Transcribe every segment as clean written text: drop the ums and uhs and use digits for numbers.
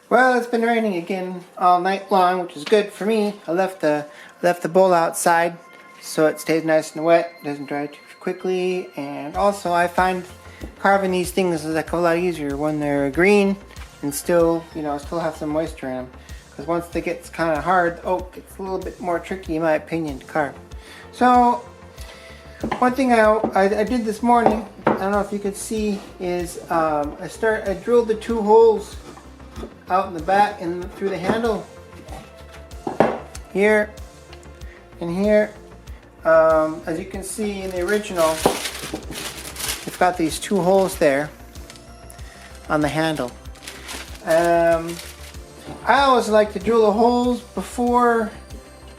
Well, it's been raining again all night long, which is good for me. I left the bowl outside so it stays nice and wet, doesn't dry too quickly, and also I find carving these things is like a lot easier when they're green and still have some moisture in them. Because once they get kind of hard, the oak gets a little bit more tricky in my opinion to carve. So one thing I did this morning, I don't know if you could see, is I drilled the 2 holes out in the back and through the handle here and here. As you can see in the original, it's got these 2 holes there on the handle. I always like to drill the holes before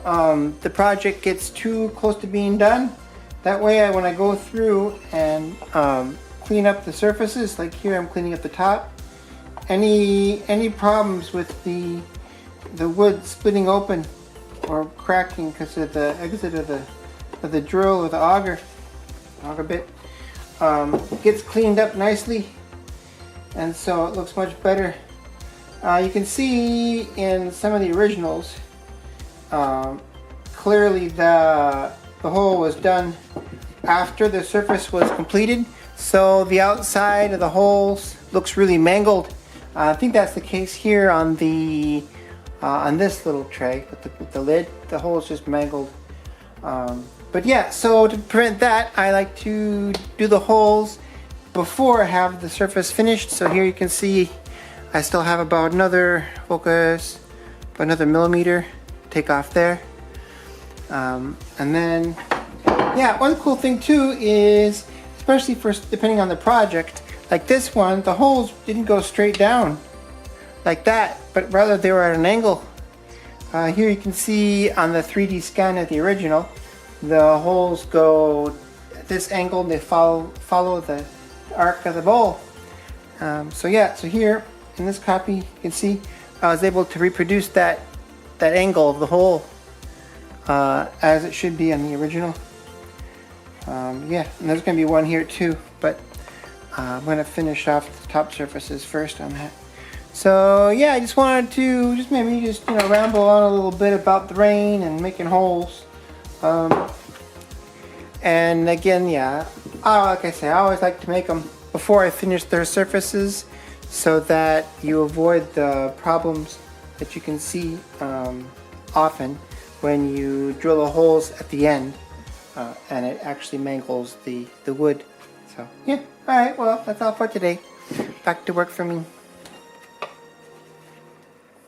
the project gets too close to being done. That way when I go through and clean up the surfaces, like here I'm cleaning up the top, any problems with the wood splitting open or cracking because of the exit of the drill or the auger bit, gets cleaned up nicely, and so it looks much better. You can see in some of the originals clearly the hole was done after the surface was completed, so the outside of the holes looks really mangled. I think that's the case here on on this little tray with the lid. The hole is just mangled. But yeah, so to prevent that, I like to do the holes before I have the surface finished. So here you can see I still have about another millimeter to take off there. And then, yeah, one cool thing too is, especially depending on the project, like this one, the holes didn't go straight down like that, but rather they were at an angle. Here you can see on the 3D scan of the original, the holes go at this angle and they follow the arc of the bowl. So yeah, so here in this copy you can see I was able to reproduce that angle of the hole as it should be on the original. Yeah, and there's going to be one here too, but I'm going to finish off the top surfaces first on that. So yeah, I just wanted to maybe ramble on a little bit about the rain and making holes. And again, yeah, like I say, I always like to make them before I finish their surfaces so that you avoid the problems that you can see often when you drill the holes at the end and it actually mangles the wood. So yeah, alright, well, that's all for today. Back to work for me.